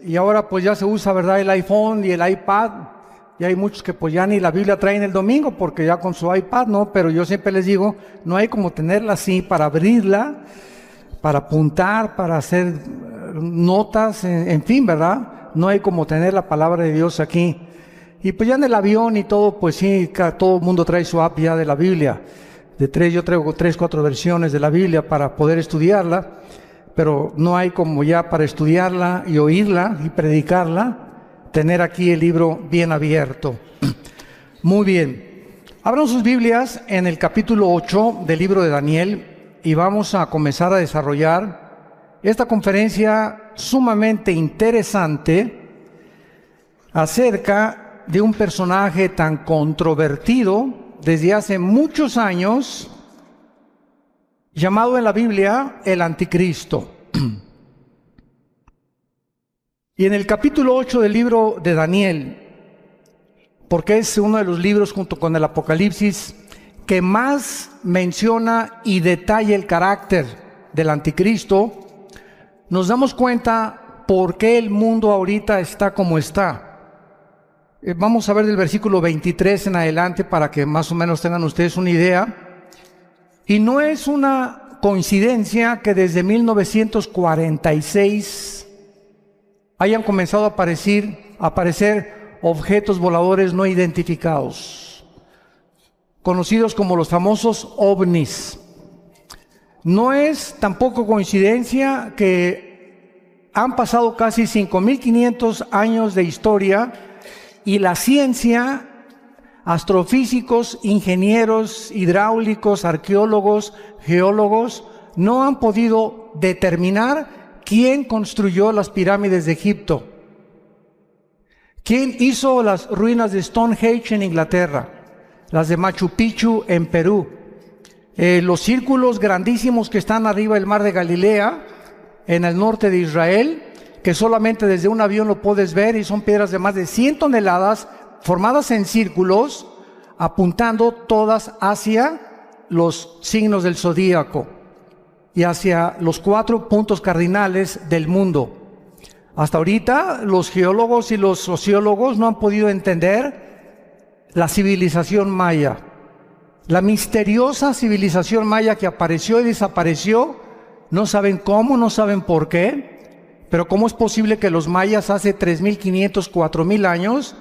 Y ahora pues ya se usa, ¿verdad?, el iPhone y el iPad. Y hay muchos que pues ya ni la Biblia traen el domingo porque ya con su iPad, ¿no? Pero yo siempre les digo, no hay como tenerla así para abrirla, para apuntar, para hacer notas, en fin, ¿verdad? No hay como tener la palabra de Dios aquí. Y pues ya en el avión y todo, pues sí, todo el mundo trae su app ya de la Biblia. Yo traigo 3, 4 versiones de la Biblia para poder estudiarla, pero no hay como ya para estudiarla y oírla y predicarla, tener aquí el libro bien abierto. Muy bien. Abran sus Biblias en el capítulo 8 del libro de Daniel y vamos a comenzar a desarrollar esta conferencia sumamente interesante acerca de un personaje tan controvertido desde hace muchos años, llamado en la Biblia el Anticristo. Y en el capítulo 8 del libro de Daniel, porque es uno de los libros junto con el Apocalipsis que más menciona y detalla el carácter del Anticristo, nos damos cuenta por qué el mundo ahorita está como está. Vamos a ver del versículo 23 en adelante para que más o menos tengan ustedes una idea. Y no es una coincidencia que desde 1946 hayan comenzado a aparecer objetos voladores no identificados, conocidos como los famosos ovnis. No es tampoco coincidencia que han pasado casi 5,500 años de historia y la ciencia, astrofísicos, ingenieros hidráulicos, arqueólogos, geólogos, no han podido determinar quién construyó las pirámides de Egipto, quién hizo las ruinas de Stonehenge en Inglaterra, las de Machu Picchu en Perú, los círculos grandísimos que están arriba del mar de Galilea, en el norte de Israel, que solamente desde un avión lo puedes ver, y son piedras de más de 100 toneladas formadas en círculos, apuntando todas hacia los signos del zodíaco y hacia los 4 puntos cardinales del mundo. Hasta ahorita los geólogos y los sociólogos no han podido entender la civilización maya, la misteriosa civilización maya que apareció y desapareció. No saben cómo, no saben por qué. Pero ¿cómo es posible que los mayas hace 3,500, 4,000 años,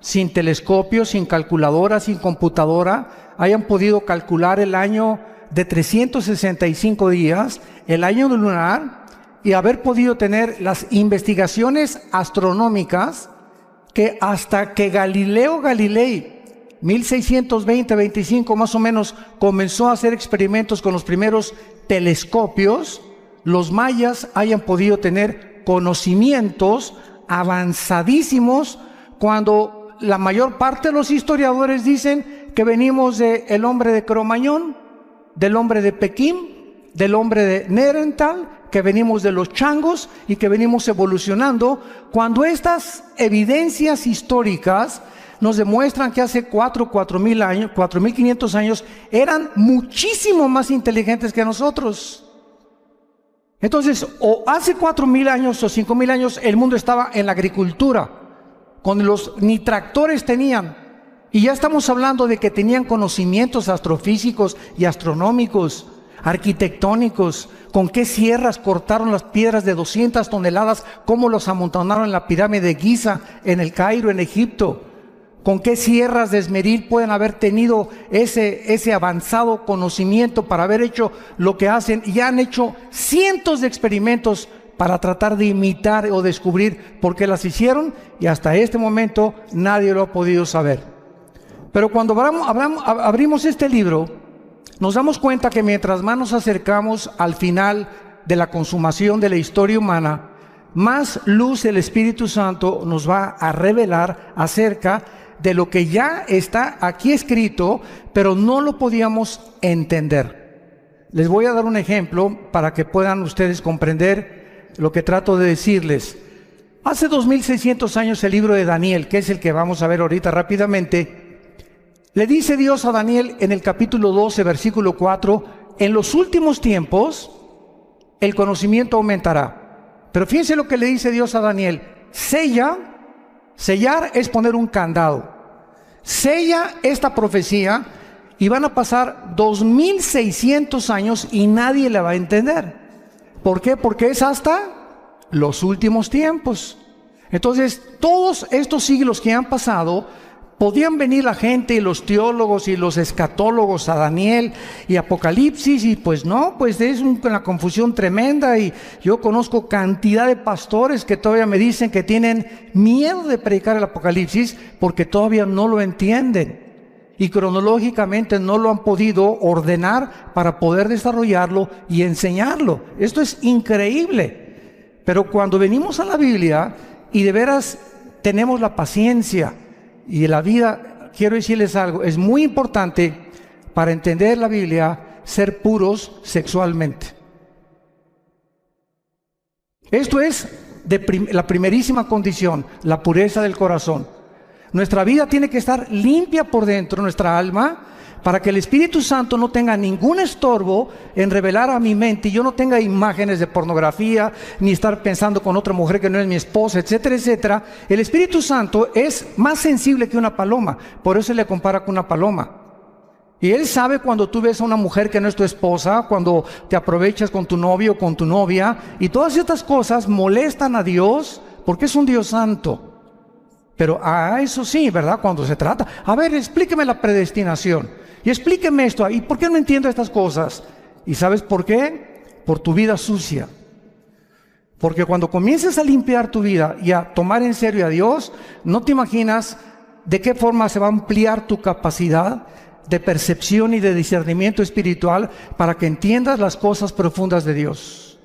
sin telescopio, sin calculadora, sin computadora, hayan podido calcular el año de 365 días, el año lunar, y haber podido tener las investigaciones astronómicas que hasta que Galileo Galilei, 1620-25 más o menos, comenzó a hacer experimentos con los primeros telescopios, los mayas hayan podido tener conocimientos avanzadísimos, cuando la mayor parte de los historiadores dicen que venimos del hombre de Cromañón, del hombre de Pekín, del hombre de Neandertal, que venimos de los changos y que venimos evolucionando, cuando estas evidencias históricas nos demuestran que hace 4,000 años, 4,500 años, eran muchísimo más inteligentes que nosotros. Entonces, o hace 4,000 años o 5,000 años el mundo estaba en la agricultura, cuando ni tractores tenían, y ya estamos hablando de que tenían conocimientos astrofísicos y astronómicos, arquitectónicos, con qué sierras cortaron las piedras de 200 toneladas, cómo los amontonaron en la pirámide de Giza, en el Cairo, en Egipto. ¿Con qué sierras de esmeril pueden haber tenido ese avanzado conocimiento para haber hecho lo que hacen? Y han hecho cientos de experimentos para tratar de imitar o descubrir por qué las hicieron, y hasta este momento nadie lo ha podido saber. Pero cuando abrimos este libro, nos damos cuenta que mientras más nos acercamos al final de la consumación de la historia humana, más luz el Espíritu Santo nos va a revelar acerca de lo que ya está aquí escrito, pero no lo podíamos entender. Les voy a dar un ejemplo para que puedan ustedes comprender lo que trato de decirles. Hace 2,600 años el libro de Daniel, que es el que vamos a ver ahorita rápidamente, le dice Dios a Daniel en el capítulo 12, versículo 4, en los últimos tiempos el conocimiento aumentará, Pero fíjense lo que le dice Dios a Daniel. Sella, sellar es poner un candado. Sella esta profecía y van a pasar 2600 años y nadie la va a entender. ¿Por qué? Porque es hasta los últimos tiempos. Entonces, todos estos siglos que han pasado, podían venir la gente y los teólogos y los escatólogos a Daniel y Apocalipsis, y pues no, pues es una confusión tremenda. Y yo conozco cantidad de pastores que todavía me dicen que tienen miedo de predicar el Apocalipsis porque todavía no lo entienden y cronológicamente no lo han podido ordenar para poder desarrollarlo y enseñarlo. Esto es increíble. Pero cuando venimos a la Biblia y de veras tenemos la paciencia y la vida, quiero decirles algo, es muy importante para entender la Biblia ser puros sexualmente. Esto es la primerísima condición, la pureza del corazón. Nuestra vida tiene que estar limpia por dentro, nuestra alma, para que el Espíritu Santo no tenga ningún estorbo en revelar a mi mente y yo no tenga imágenes de pornografía, ni estar pensando con otra mujer que no es mi esposa, etcétera, etcétera. El Espíritu Santo es más sensible que una paloma, por eso se le compara con una paloma. Y Él sabe cuando tú ves a una mujer que no es tu esposa, cuando te aprovechas con tu novio o con tu novia, y todas estas cosas molestan a Dios porque es un Dios santo. Pero eso sí, ¿verdad? Cuando se trata, a ver, explíqueme la predestinación, y explíqueme esto, ¿y por qué no entiendo estas cosas? ¿Y sabes por qué? Por tu vida sucia. Porque cuando comiences a limpiar tu vida y a tomar en serio a Dios, no te imaginas de qué forma se va a ampliar tu capacidad de percepción y de discernimiento espiritual para que entiendas las cosas profundas de Dios.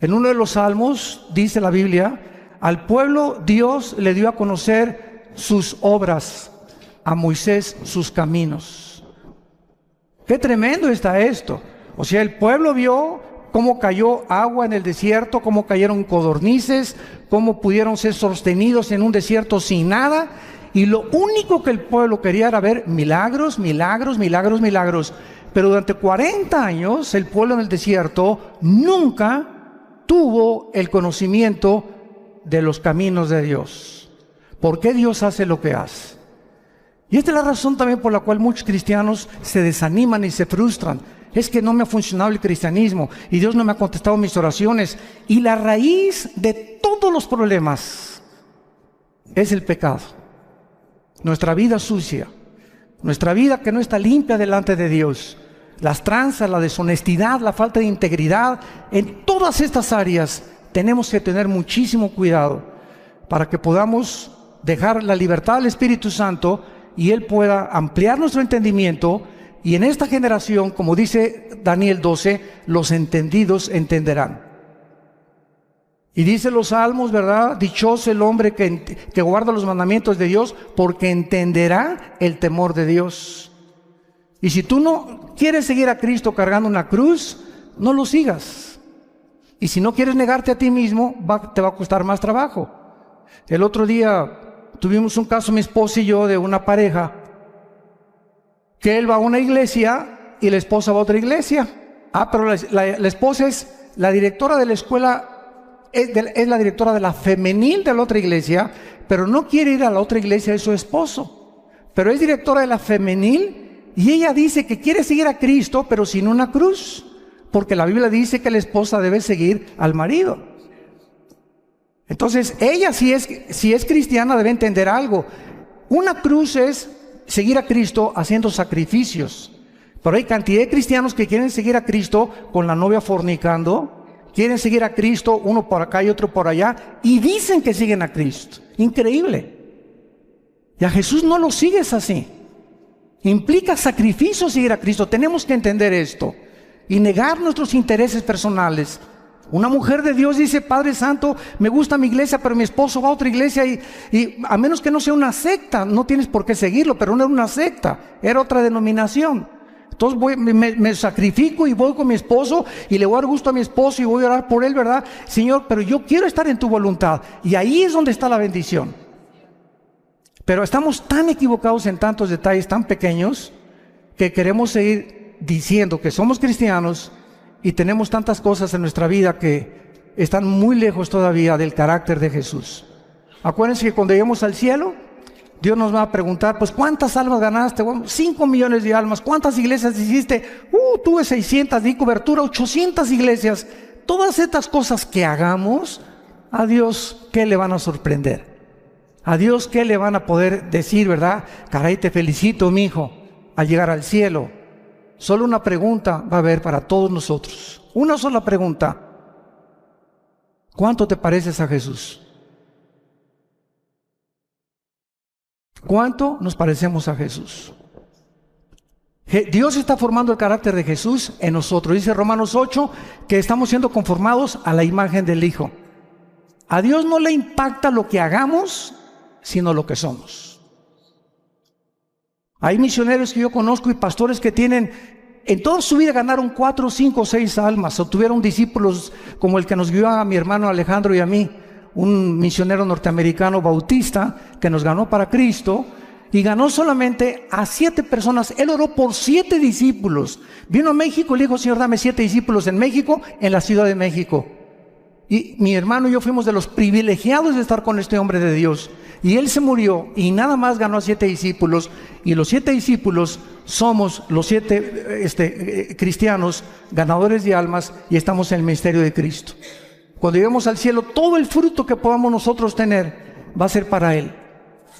En uno de los salmos dice la Biblia: al pueblo Dios le dio a conocer sus obras, a Moisés sus caminos. Qué tremendo está esto. O sea, el pueblo vio cómo cayó agua en el desierto, cómo cayeron codornices, cómo pudieron ser sostenidos en un desierto sin nada. Y lo único que el pueblo quería era ver milagros, milagros, milagros, milagros. Pero durante 40 años el pueblo en el desierto nunca tuvo el conocimiento de los caminos de Dios. ¿Por qué Dios hace lo que hace? Y esta es la razón también por la cual muchos cristianos se desaniman y se frustran. Es que no me ha funcionado el cristianismo y Dios no me ha contestado mis oraciones. Y la raíz de todos los problemas es el pecado. Nuestra vida sucia, nuestra vida que no está limpia delante de Dios, las tranzas, la deshonestidad, la falta de integridad, en todas estas áreas tenemos que tener muchísimo cuidado para que podamos dejar la libertad al Espíritu Santo y Él pueda ampliar nuestro entendimiento. Y en esta generación, como dice Daniel 12, los entendidos entenderán. Y dice los salmos, ¿verdad? Dichoso el hombre que guarda los mandamientos de Dios, porque entenderá el temor de Dios. Y si tú no quieres seguir a Cristo cargando una cruz, no lo sigas. Y si no quieres negarte a ti mismo, te va a costar más trabajo. El otro día tuvimos un caso, mi esposa y yo, de una pareja, que él va a una iglesia y la esposa va a otra iglesia. Pero la esposa es la directora de la escuela, es la directora de la femenil de la otra iglesia, pero no quiere ir a la otra iglesia de su esposo. Pero es directora de la femenil y ella dice que quiere seguir a Cristo, pero sin una cruz, porque la Biblia dice que la esposa debe seguir al marido. Entonces ella, si es cristiana, debe entender algo. Una cruz es seguir a Cristo haciendo sacrificios. Pero hay cantidad de cristianos que quieren seguir a Cristo con la novia fornicando, quieren seguir a Cristo, uno por acá y otro por allá, y dicen que siguen a Cristo. Increíble. Y a Jesús no lo sigues así. Implica sacrificio seguir a Cristo. Tenemos que entender esto y negar nuestros intereses personales. Una mujer de Dios dice: Padre Santo, me gusta mi iglesia, pero mi esposo va a otra iglesia y a menos que no sea una secta, no tienes por qué seguirlo. Pero no era una secta, era otra denominación. Entonces me sacrifico y voy con mi esposo y le voy a dar gusto a mi esposo y voy a orar por él, ¿verdad? Señor, pero yo quiero estar en tu voluntad. Y ahí es donde está la bendición. Pero estamos tan equivocados en tantos detalles tan pequeños que queremos seguir diciendo que somos cristianos y tenemos tantas cosas en nuestra vida que están muy lejos todavía del carácter de Jesús. Acuérdense que cuando lleguemos al cielo, Dios nos va a preguntar, pues ¿cuántas almas ganaste? Bueno, 5 millones de almas. ¿Cuántas iglesias hiciste? Tuve 600, di cobertura, 800 iglesias. Todas estas cosas que hagamos, a Dios, ¿qué le van a sorprender? A Dios, ¿qué le van a poder decir, verdad? Caray, te felicito, mi hijo, al llegar al cielo. Solo una pregunta va a haber para todos nosotros. Una sola pregunta. ¿Cuánto te pareces a Jesús? ¿Cuánto nos parecemos a Jesús? Dios está formando el carácter de Jesús en nosotros. Dice Romanos 8 que estamos siendo conformados a la imagen del Hijo. A Dios no le impacta lo que hagamos, sino lo que somos. Hay misioneros que yo conozco y pastores que tienen, en toda su vida ganaron 4, 5, 6 almas, obtuvieron discípulos como el que nos guió a mi hermano Alejandro y a mí, un misionero norteamericano bautista que nos ganó para Cristo, y ganó solamente a 7 personas. Él oró por 7 discípulos. Vino a México y le dijo, Señor, dame 7 discípulos en México, en la Ciudad de México. Y mi hermano y yo fuimos de los privilegiados de estar con este hombre de Dios. Y él se murió y nada más ganó a 7 discípulos. Y los 7 discípulos somos los 7 cristianos, ganadores de almas, y estamos en el ministerio de Cristo. Cuando lleguemos al cielo, todo el fruto que podamos nosotros tener va a ser para Él.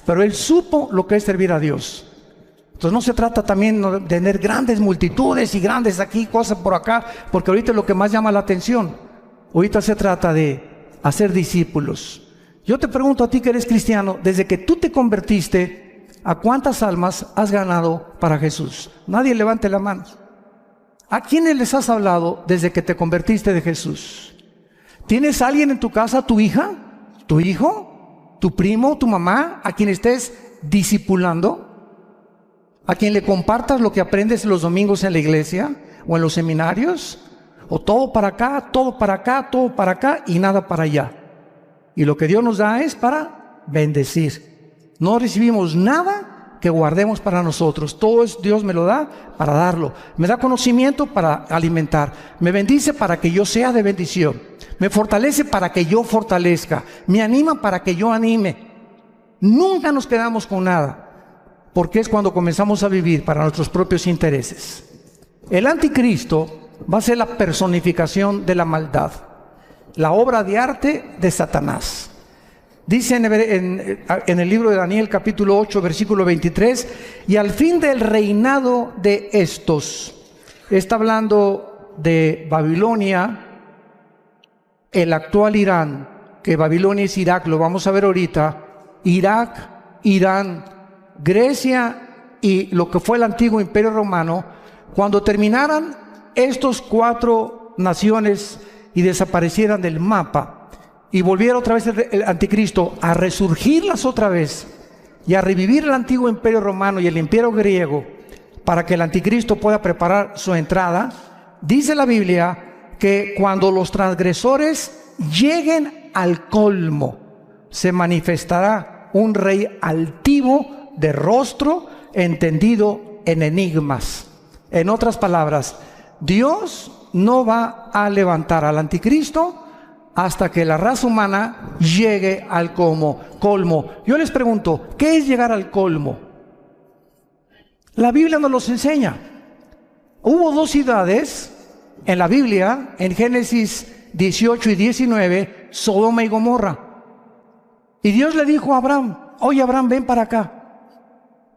Pero Él supo lo que es servir a Dios. Entonces no se trata también de tener grandes multitudes y grandes aquí, cosas por acá, porque ahorita es lo que más llama la atención. Ahorita se trata de hacer discípulos. Yo te pregunto a ti que eres cristiano, desde que tú te convertiste, ¿a cuántas almas has ganado para Jesús? Nadie levante la mano. ¿A quiénes les has hablado desde que te convertiste de Jesús? ¿Tienes a alguien en tu casa, tu hija, tu hijo, tu primo, tu mamá, a quien estés discipulando? ¿A quien le compartas lo que aprendes los domingos en la iglesia o en los seminarios? ¿O todo para acá, todo para acá, todo para acá y nada para allá? Y lo que Dios nos da es para bendecir. No recibimos nada que guardemos para nosotros. Todo es, Dios me lo da para darlo. Me da conocimiento para alimentar. Me bendice para que yo sea de bendición. Me fortalece para que yo fortalezca. Me anima para que yo anime. Nunca nos quedamos con nada, porque es cuando comenzamos a vivir para nuestros propios intereses. El anticristo va a ser la personificación de la maldad, la obra de arte de Satanás. Dice en el libro de Daniel capítulo 8 versículo 23, y al fin del reinado de estos, está hablando de Babilonia, el actual Irán, que Babilonia es Irak, lo vamos a ver ahorita, Irak, Irán, Grecia y lo que fue el antiguo Imperio Romano. Cuando terminaran estos 4 naciones y desaparecieran del mapa y volviera otra vez el anticristo a resurgirlas otra vez y a revivir el antiguo Imperio Romano y el Imperio griego para que el anticristo pueda preparar su entrada, dice la Biblia que cuando los transgresores lleguen al colmo, se manifestará un rey altivo de rostro, entendido en enigmas. En otras palabras, Dios no va a levantar al anticristo hasta que la raza humana llegue al colmo. Yo les pregunto, ¿qué es llegar al colmo? La Biblia nos los enseña. Hubo 2 ciudades en la Biblia, en Génesis 18 y 19, Sodoma y Gomorra. Y Dios le dijo a Abraham, oye Abraham, ven para acá.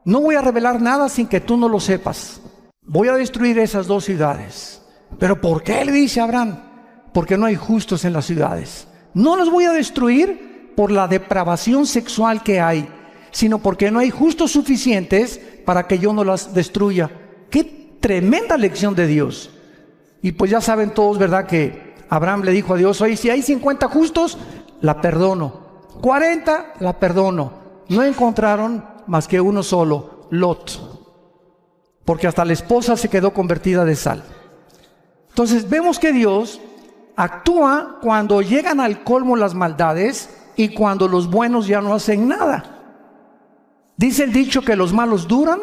No voy a revelar nada sin que tú no lo sepas. Voy a destruir esas 2 ciudades. ¿Pero por qué? Le dice Abraham. Porque no hay justos en las ciudades. No los voy a destruir por la depravación sexual que hay, sino porque no hay justos suficientes para que yo no las destruya. ¡Qué tremenda lección de Dios! Y pues ya saben todos, ¿verdad?, que Abraham le dijo a Dios, oye, si hay 50 justos, la perdono. 40, la perdono. No encontraron más que uno solo, Lot. Porque hasta la esposa se quedó convertida de sal. Entonces vemos que Dios actúa cuando llegan al colmo las maldades y cuando los buenos ya no hacen nada. Dice el dicho que los malos duran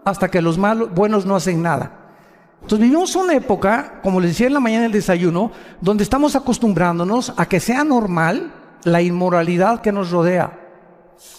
hasta que los buenos no hacen nada. Entonces vivimos una época, como les decía en la mañana del desayuno, donde estamos acostumbrándonos a que sea normal la inmoralidad que nos rodea.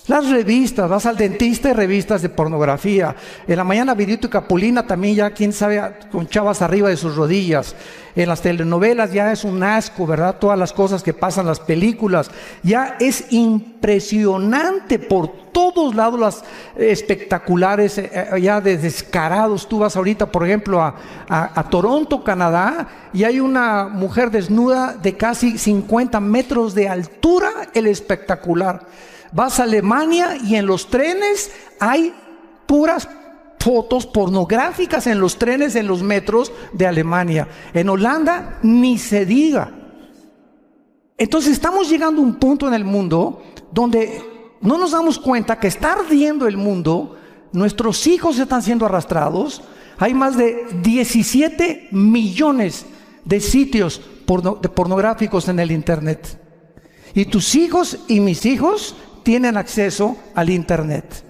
Las revistas, vas al dentista y revistas de pornografía. En la mañana Vidito y Capulina también ya, quién sabe, con chavas arriba de sus rodillas. En las telenovelas ya es un asco, ¿verdad? Todas las cosas que pasan, las películas. Ya es impresionante por todos lados las espectaculares, ya de descarados. Tú vas ahorita, por ejemplo, a Toronto, Canadá, y hay una mujer desnuda de casi 50 metros de altura, el espectacular. Vas a Alemania y en los trenes hay puras fotos pornográficas en los trenes, en los metros de Alemania. En Holanda ni se diga. Entonces estamos llegando a un punto en el mundo donde no nos damos cuenta que está ardiendo el mundo, nuestros hijos están siendo arrastrados. Hay más de 17 millones de sitios pornográficos en el internet. Y tus hijos y mis hijos tienen acceso al internet.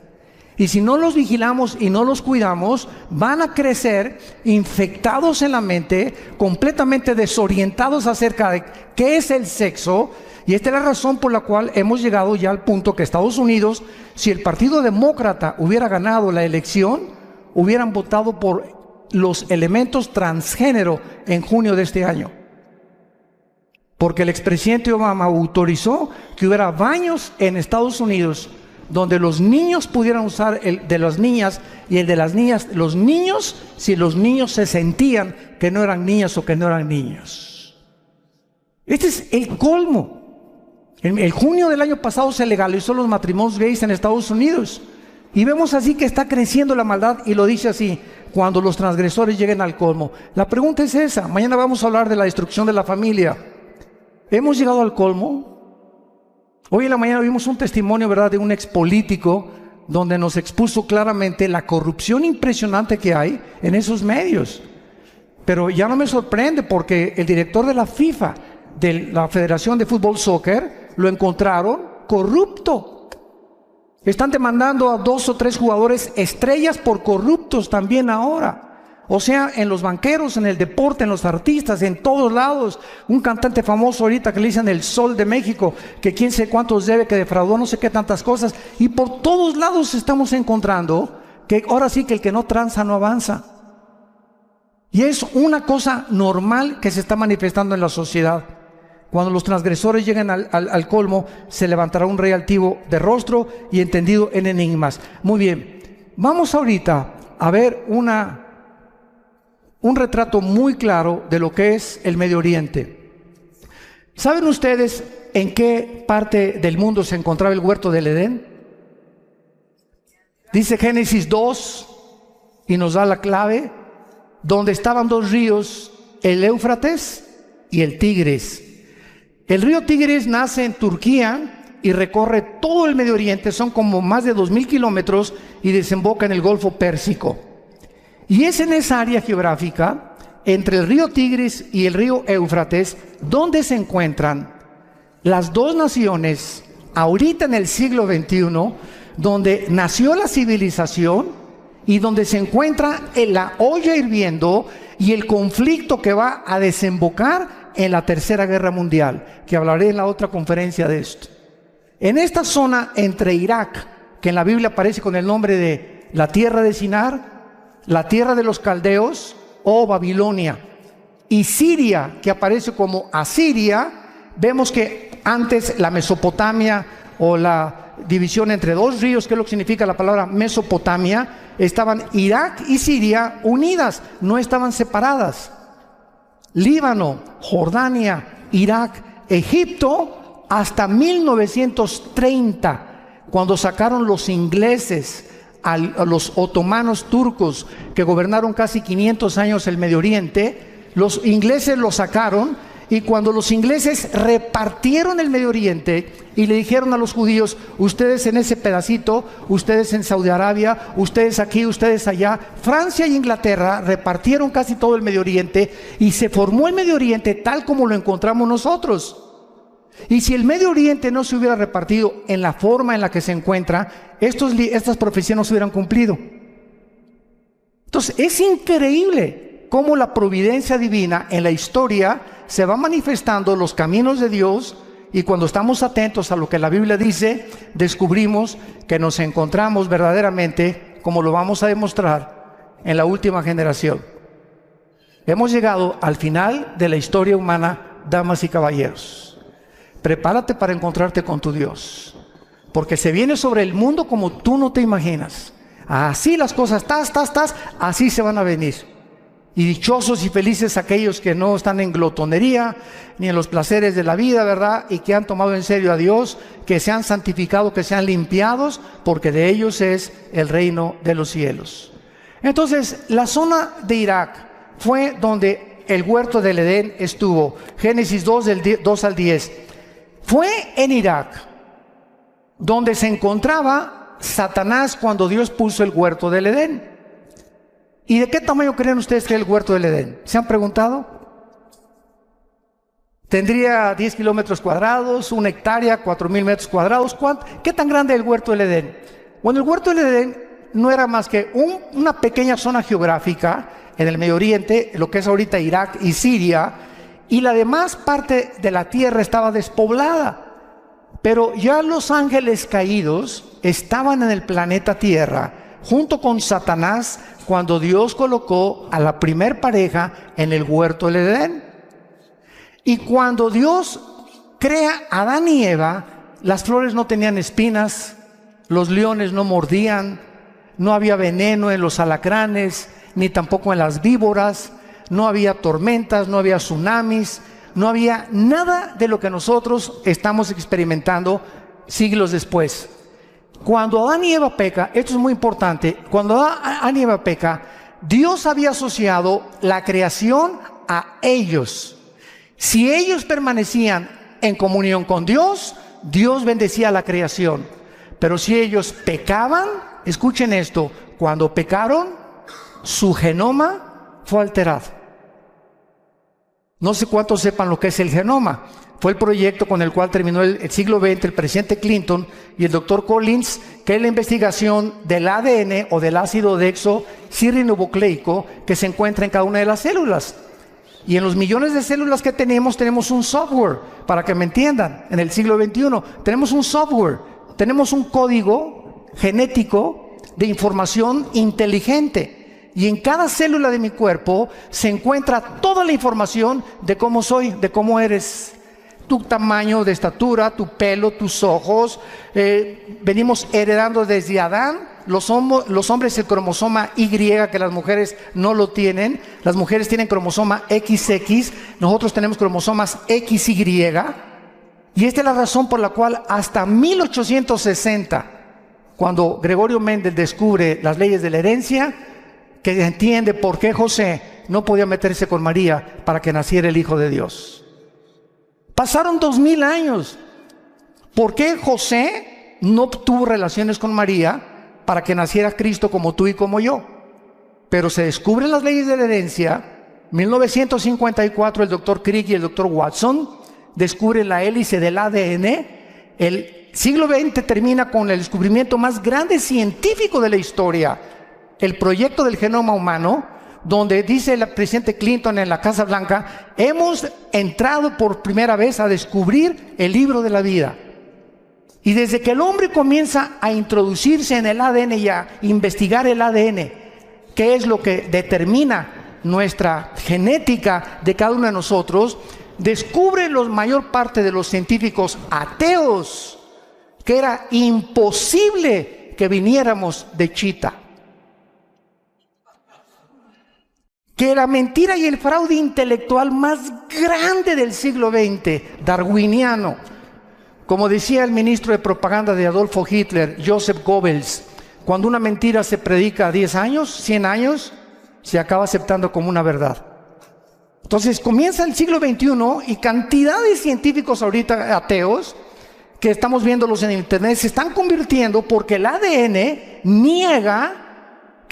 Y si no los vigilamos y no los cuidamos, van a crecer infectados en la mente, completamente desorientados acerca de qué es el sexo. Y esta es la razón por la cual hemos llegado ya al punto que Estados Unidos, si el Partido Demócrata hubiera ganado la elección, hubieran votado por los elementos transgénero en junio de este año. Porque el expresidente Obama autorizó que hubiera baños en Estados Unidos donde los niños pudieran usar el de las niñas y el de las niñas, los niños, si los niños se sentían que no eran niñas o que no eran niños. Este es el colmo. En junio del año pasado se legalizó los matrimonios gays en Estados Unidos. Y vemos así que está creciendo la maldad, y lo dice así: cuando los transgresores lleguen al colmo. La pregunta es esa. Mañana vamos a hablar de la destrucción de la familia. ¿Hemos llegado al colmo? Hoy en la mañana vimos un testimonio, ¿verdad?, de un expolítico donde nos expuso claramente la corrupción impresionante que hay en esos medios. Pero ya no me sorprende, porque el director de la FIFA, de la Federación de Fútbol Soccer, lo encontraron corrupto. Están demandando a 2 o 3 jugadores estrellas por corruptos también ahora. O sea, en los banqueros, en el deporte, en los artistas, en todos lados. Un cantante famoso ahorita que le dicen el Sol de México, que quién sé cuántos debe, que defraudó no sé qué tantas cosas. Y por todos lados estamos encontrando que ahora sí que el que no tranza no avanza. Y es una cosa normal que se está manifestando en la sociedad. Cuando los transgresores lleguen al colmo, se levantará un rey altivo de rostro y entendido en enigmas. Muy bien, vamos ahorita a ver un retrato muy claro de lo que es el Medio Oriente. ¿Saben ustedes en qué parte del mundo se encontraba el huerto del Edén? Dice Génesis 2, y nos da la clave, donde estaban 2 ríos, el Éufrates y el Tigris. El río Tigris nace en Turquía y recorre todo el Medio Oriente, son como más de 2000 kilómetros, y desemboca en el Golfo Pérsico. Y es en esa área geográfica, entre el río Tigris y el río Éufrates, donde se encuentran las 2 naciones, ahorita en el siglo XXI, donde nació la civilización y donde se encuentra en la olla hirviendo y el conflicto que va a desembocar en la Tercera Guerra Mundial, que hablaré en la otra conferencia de esto. En esta zona entre Irak, que en la Biblia aparece con el nombre de la tierra de Sinar, la tierra de los caldeos o Babilonia, y Siria, que aparece como Asiria, vemos que antes la Mesopotamia, o la división entre 2 ríos, que es lo que significa la palabra Mesopotamia, estaban Irak y Siria unidas, no estaban separadas. Líbano, Jordania, Irak, Egipto, hasta 1930, cuando sacaron los ingleses a los otomanos turcos, que gobernaron casi 500 años el Medio Oriente. Los ingleses lo sacaron, y cuando los ingleses repartieron el Medio Oriente y le dijeron a los judíos: ustedes en ese pedacito, ustedes en Saudi Arabia, ustedes aquí, ustedes allá, Francia y Inglaterra repartieron casi todo el Medio Oriente, y se formó el Medio Oriente tal como lo encontramos nosotros. Y si el Medio Oriente no se hubiera repartido en la forma en la que se encuentra, estas profecías no se hubieran cumplido. Entonces es increíble cómo la providencia divina en la historia se va manifestando los caminos de Dios, y cuando estamos atentos a lo que la Biblia dice, descubrimos que nos encontramos verdaderamente, como lo vamos a demostrar, en la última generación. Hemos llegado al final de la historia humana, damas y caballeros. Prepárate para encontrarte con tu Dios, porque se viene sobre el mundo como tú no te imaginas. Así las cosas, así se van a venir. Y dichosos y felices aquellos que no están en glotonería ni en los placeres de la vida, ¿verdad? Y que han tomado en serio a Dios, que se han santificado, que se han limpiados, porque de ellos es el reino de los cielos. Entonces, la zona de Irak fue donde el huerto del Edén estuvo. Génesis 2, del 2 al 10. Fue en Irak donde se encontraba Satanás cuando Dios puso el huerto del Edén. ¿Y de qué tamaño creen ustedes que es el huerto del Edén? ¿Se han preguntado? Tendría 10 kilómetros cuadrados, 1 hectárea, 4,000 metros cuadrados. ¿Qué tan grande es el huerto del Edén? Bueno, el huerto del Edén no era más que una pequeña zona geográfica en el Medio Oriente, lo que es ahorita Irak y Siria, y la demás parte de la tierra estaba despoblada. Pero ya los ángeles caídos estaban en el planeta Tierra, junto con Satanás, cuando Dios colocó a la primer pareja en el huerto del Edén. Y cuando Dios crea a Adán y Eva, las flores no tenían espinas, los leones no mordían, no había veneno en los alacranes, ni tampoco en las víboras, no había tormentas, no había tsunamis, no había nada de lo que nosotros estamos experimentando siglos después. Cuando Adán y Eva peca, esto es muy importante, cuando Adán y Eva peca, Dios había asociado la creación a ellos. Si ellos permanecían en comunión con Dios, Dios bendecía la creación. Pero si ellos pecaban, escuchen esto, cuando pecaron, su genoma fue alterado. No sé cuántos sepan lo que es el genoma. Fue el proyecto con el cual terminó el siglo XX el presidente Clinton y el doctor Collins, que es la investigación del ADN o del ácido desoxirribonucleico que se encuentra en cada una de las células. Y en los millones de células que tenemos un software, para que me entiendan, en el siglo XXI, tenemos un software, tenemos un código genético de información inteligente. Y en cada célula de mi cuerpo se encuentra toda la información de cómo soy, de cómo eres. Tu tamaño de estatura, tu pelo, tus ojos. Venimos heredando desde Adán. Los hombres el cromosoma Y, que las mujeres no lo tienen. Las mujeres tienen cromosoma XX, nosotros tenemos cromosomas XY. Y esta es la razón por la cual hasta 1860, cuando Gregorio Mendel descubre las leyes de la herencia, que entiende por qué José no podía meterse con María para que naciera el Hijo de Dios. Pasaron 2000 años. ¿Por qué José no tuvo relaciones con María para que naciera Cristo como tú y como yo? Pero se descubren las leyes de la herencia. 1954 el doctor Crick y el doctor Watson descubren la hélice del ADN. El siglo XX termina con el descubrimiento más grande científico de la historia, el proyecto del genoma humano, donde dice el presidente Clinton en la Casa Blanca: hemos entrado por primera vez a descubrir el libro de la vida. Y desde que el hombre comienza a introducirse en el ADN y a investigar el ADN, que es lo que determina nuestra genética de cada uno de nosotros, descubre la mayor parte de los científicos ateos que era imposible que viniéramos de Chita. Que la mentira y el fraude intelectual más grande del siglo XX, darwiniano, como decía el ministro de propaganda de Adolfo Hitler, Joseph Goebbels, cuando una mentira se predica 10 años, 100 años, se acaba aceptando como una verdad. Entonces comienza el siglo XXI y cantidad de científicos ahorita ateos, que estamos viéndolos en internet, se están convirtiendo porque el ADN niega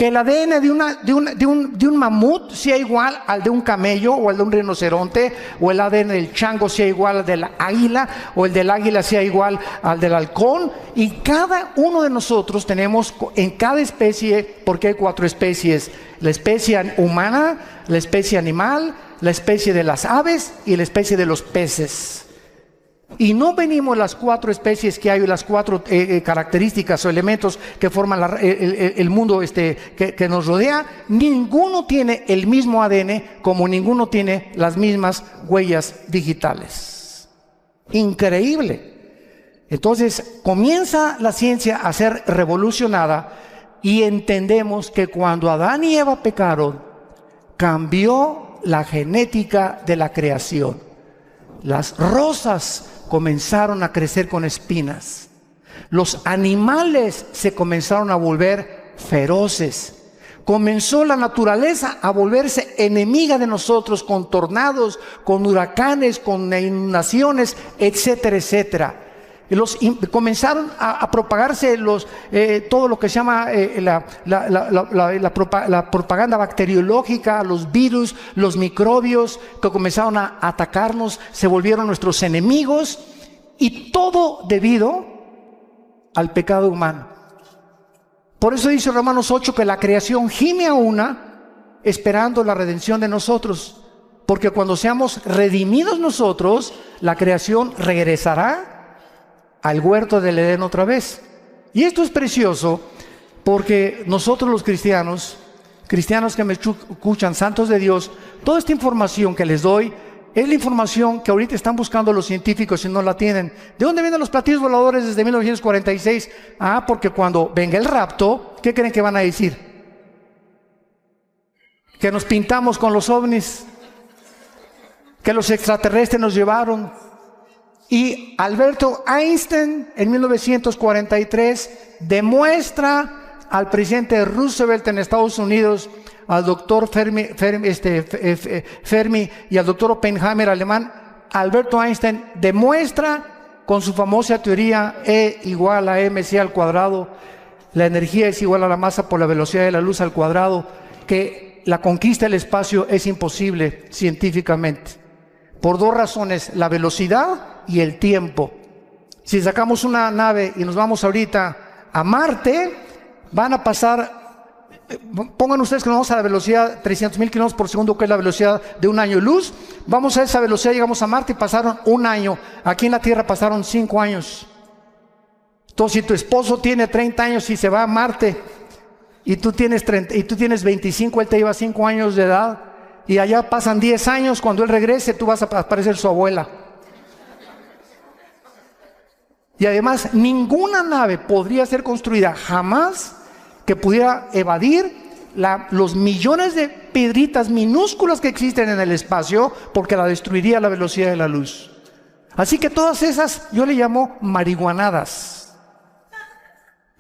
que el ADN de un mamut sea igual al de un camello o al de un rinoceronte, o el ADN del chango sea igual al del águila, o el del águila sea igual al del halcón. Y cada uno de nosotros tenemos en cada especie, porque hay 4 especies: la especie humana, la especie animal, la especie de las aves y la especie de los peces. Y no venimos las 4 especies que hay, las 4 características o elementos que forman el mundo que nos rodea. Ninguno tiene el mismo ADN, como ninguno tiene las mismas huellas digitales. Increíble. Entonces comienza la ciencia a ser revolucionada y entendemos que cuando Adán y Eva pecaron, cambió la genética de la creación. Las rosas comenzaron a crecer con espinas. Los animales se comenzaron a volver feroces. Comenzó la naturaleza a volverse enemiga de nosotros, con tornados, con huracanes, con inundaciones, etcétera, etcétera. Comenzaron a propagarse todo lo que se llama la propaganda bacteriológica, los virus, los microbios que comenzaron a atacarnos, se volvieron nuestros enemigos, y todo debido al pecado humano. Por eso dice Romanos 8 que la creación gime a una, esperando la redención de nosotros, porque cuando seamos redimidos nosotros, la creación regresará al huerto del Edén otra vez. Y esto es precioso, porque nosotros los cristianos que me escuchan, santos de Dios, toda esta información que les doy es la información que ahorita están buscando los científicos y no la tienen. ¿De dónde vienen los platillos voladores desde 1946? Porque cuando venga el rapto, ¿qué creen que van a decir? Que nos pintamos con los ovnis, que los extraterrestres nos llevaron. Y Alberto Einstein en 1943 demuestra al presidente Roosevelt en Estados Unidos, al doctor Fermi y al doctor Oppenheimer alemán. Alberto Einstein demuestra con su famosa teoría E igual a mc al cuadrado, la energía es igual a la masa por la velocidad de la luz al cuadrado, que la conquista del espacio es imposible científicamente, por 2 razones: la velocidad y el tiempo. Si sacamos una nave y nos vamos ahorita a Marte, van a pasar, pongan ustedes que nos vamos a la velocidad 300,000 kilómetros por segundo, que es la velocidad de un año luz. Vamos a esa velocidad, llegamos a Marte y pasaron 1 año. Aquí en la Tierra pasaron 5 años. Entonces, si tu esposo tiene 30 años y se va a Marte, y tú tienes 25, él te lleva 5 años de edad, y allá pasan 10 años, cuando él regrese, tú vas a parecer su abuela. Y además, ninguna nave podría ser construida jamás que pudiera evadir los millones de piedritas minúsculas que existen en el espacio, porque la destruiría a la velocidad de la luz. Así que todas esas yo le llamo marihuanadas,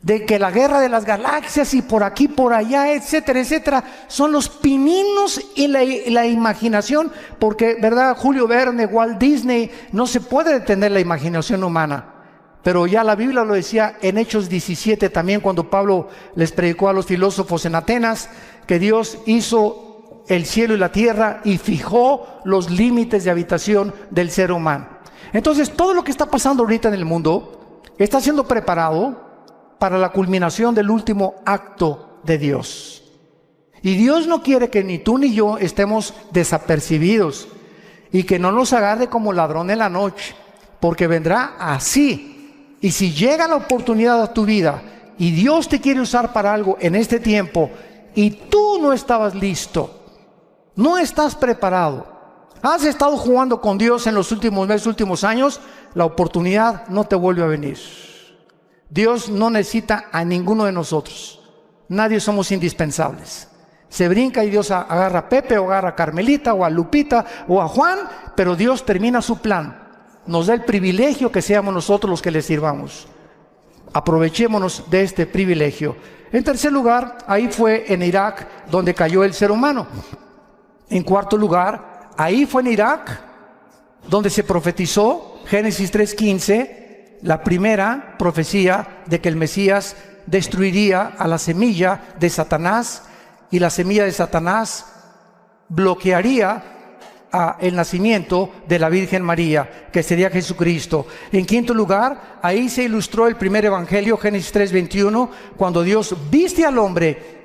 de que la guerra de las galaxias y por aquí, por allá, etcétera, etcétera, son los pininos y la imaginación, porque, ¿verdad? Julio Verne, Walt Disney, no se puede detener la imaginación humana. Pero ya la Biblia lo decía en Hechos 17 también, cuando Pablo les predicó a los filósofos en Atenas, que Dios hizo el cielo y la tierra y fijó los límites de habitación del ser humano. Entonces, todo lo que está pasando ahorita en el mundo está siendo preparado para la culminación del último acto de Dios. Y Dios no quiere que ni tú ni yo estemos desapercibidos y que no nos agarre como ladrón en la noche, porque vendrá así. Y si llega la oportunidad a tu vida y Dios te quiere usar para algo en este tiempo y tú no estabas listo, no estás preparado, has estado jugando con Dios en los últimos meses, últimos años, la oportunidad no te vuelve a venir. Dios no necesita a ninguno de nosotros. Nadie somos indispensables. Se brinca y Dios agarra a Pepe o agarra a Carmelita o a Lupita o a Juan, pero Dios termina su plan. Nos da el privilegio que seamos nosotros los que le sirvamos. Aprovechémonos de este privilegio. En tercer lugar, ahí fue en Irak donde cayó el ser humano. En cuarto lugar, ahí fue en Irak donde se profetizó, Génesis 3:15, la primera profecía de que el Mesías destruiría a la semilla de Satanás, y la semilla de Satanás bloquearía el nacimiento de la Virgen María, que sería Jesucristo. En quinto lugar, ahí se ilustró el primer evangelio, Génesis 3:21, cuando Dios viste al hombre.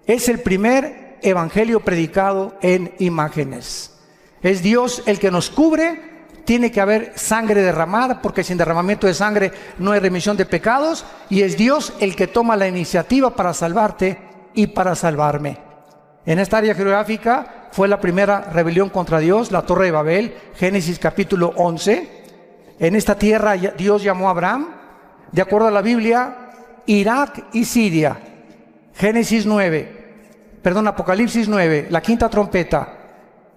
Es el primer evangelio predicado en imágenes. Es Dios el que nos cubre. Tiene que haber sangre derramada, porque sin derramamiento de sangre no hay remisión de pecados, y es Dios el que toma la iniciativa para salvarte y para salvarme. En esta área geográfica fue la primera rebelión contra Dios, la Torre de Babel, Génesis capítulo 11. En esta tierra Dios llamó a Abraham, de acuerdo a la Biblia, Irak y Siria. Apocalipsis 9, la quinta trompeta.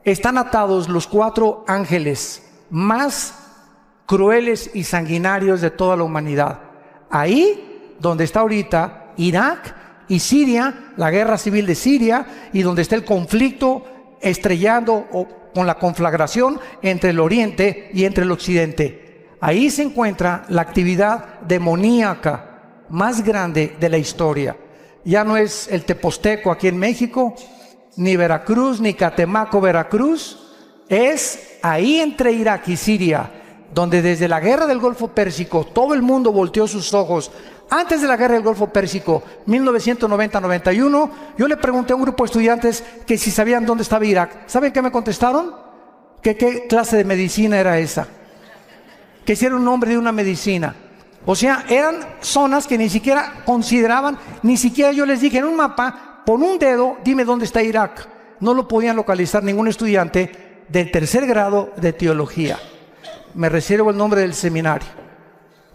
Están atados los 4 ángeles más crueles y sanguinarios de toda la humanidad. Ahí donde está ahorita Irak y Siria, la guerra civil de Siria, y donde está el conflicto estrellando o con la conflagración entre el oriente y entre el occidente. Ahí se encuentra la actividad demoníaca más grande de la historia. Ya no es el Teposteco aquí en México, ni Veracruz, ni Catemaco, Veracruz. Es ahí entre Irak y Siria, donde desde la guerra del Golfo Pérsico todo el mundo volteó sus ojos. Antes de la guerra del Golfo Pérsico, 1990-91, yo le pregunté a un grupo de estudiantes que si sabían dónde estaba Irak. ¿Saben qué me contestaron? Que qué clase de medicina era esa, que si era un nombre de una medicina. O sea, eran zonas que ni siquiera consideraban, ni siquiera yo les dije en un mapa, pon un dedo, dime dónde está Irak. No lo podían localizar ningún estudiante del tercer grado de teología. Me reservo el nombre del seminario.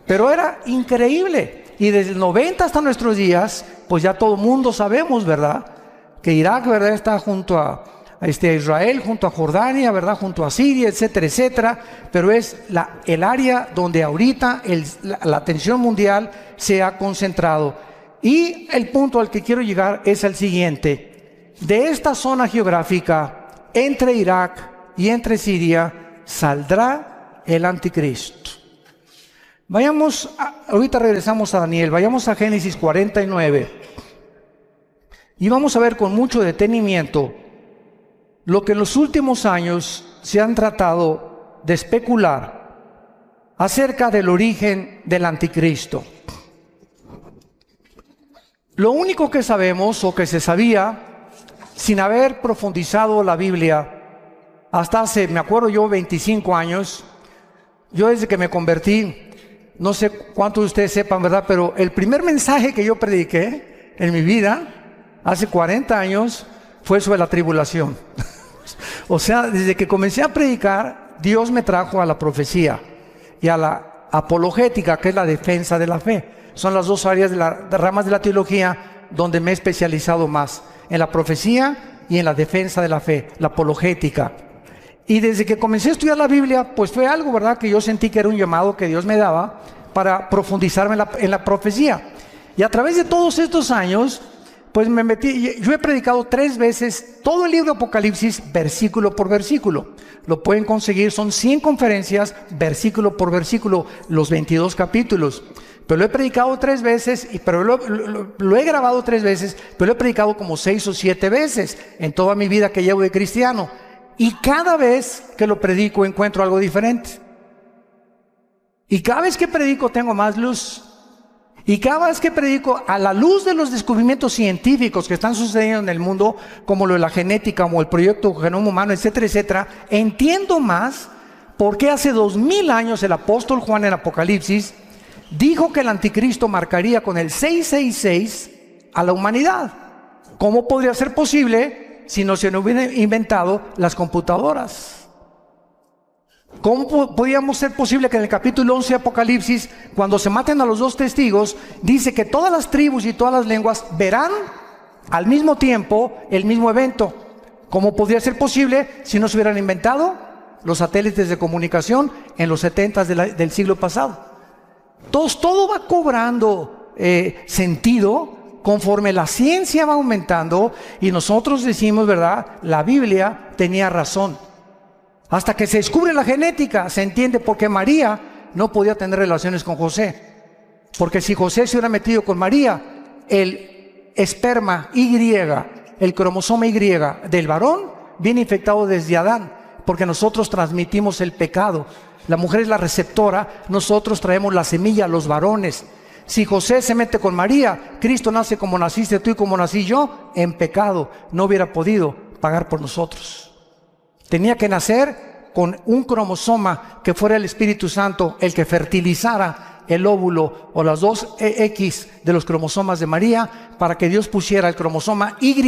Pero era increíble. Y desde el 90 hasta nuestros días, pues ya todo el mundo sabemos, ¿verdad?, que Irak, ¿verdad?, está junto a Israel, junto a Jordania, ¿verdad?, junto a Siria, etcétera, etcétera. Pero es el área donde ahorita la atención mundial se ha concentrado. Y el punto al que quiero llegar es el siguiente. De esta zona geográfica, entre Irak y entre Siria, saldrá el anticristo. Ahorita regresamos a Daniel, vayamos a Génesis 49. Y vamos a ver con mucho detenimiento lo que en los últimos años se han tratado de especular acerca del origen del anticristo. Lo único que sabemos, o que se sabía, sin haber profundizado la Biblia, hasta hace, me acuerdo yo, 25 años, yo desde que me convertí, no sé cuántos de ustedes sepan, ¿verdad?, pero el primer mensaje que yo prediqué en mi vida, hace 40 años, fue sobre la tribulación. O sea, desde que comencé a predicar, Dios me trajo a la profecía y a la apologética, que es la defensa de la fe. Son las dos áreas de ramas de la teología donde me he especializado más, en la profecía y en la defensa de la fe, la apologética. Y desde que comencé a estudiar la Biblia, pues fue algo, ¿verdad?, que yo sentí que era un llamado que Dios me daba para profundizarme en la profecía. Y a través de todos estos años, pues me metí. Yo he predicado 3 veces todo el libro de Apocalipsis, versículo por versículo. Lo pueden conseguir, son 100 conferencias, versículo por versículo, los 22 capítulos. Pero lo he predicado 3 veces, pero lo he grabado 3 veces, pero lo he predicado como 6 o 7 veces en toda mi vida que llevo de cristiano. Y cada vez que lo predico encuentro algo diferente. Y cada vez que predico tengo más luz. Y cada vez que predico, a la luz de los descubrimientos científicos que están sucediendo en el mundo, como lo de la genética, como el proyecto Genoma Humano, etcétera, etcétera, entiendo más por qué hace 2000 años el apóstol Juan en Apocalipsis dijo que el anticristo marcaría con el 666 a la humanidad. ¿Cómo podría ser posible si no se hubieran inventado las computadoras? ¿Cómo podíamos ser posible que en el capítulo 11 de Apocalipsis, cuando se maten a los 2 testigos, dice que todas las tribus y todas las lenguas verán al mismo tiempo el mismo evento? ¿Cómo podría ser posible si no se hubieran inventado los satélites de comunicación en los 70 del siglo pasado? Todo va cobrando sentido conforme la ciencia va aumentando, y nosotros decimos, ¿verdad?, la Biblia tenía razón. Hasta que se descubre la genética, se entiende por qué María no podía tener relaciones con José. Porque si José se hubiera metido con María, el esperma Y, el cromosoma Y del varón, viene infectado desde Adán, porque nosotros transmitimos el pecado. La mujer es la receptora, nosotros traemos la semilla, los varones. Si José se mete con María, Cristo nace como naciste tú y como nací yo, en pecado. No hubiera podido pagar por nosotros. Tenía que nacer con un cromosoma que fuera el Espíritu Santo el que fertilizara el óvulo o las dos X de los cromosomas de María, para que Dios pusiera el cromosoma Y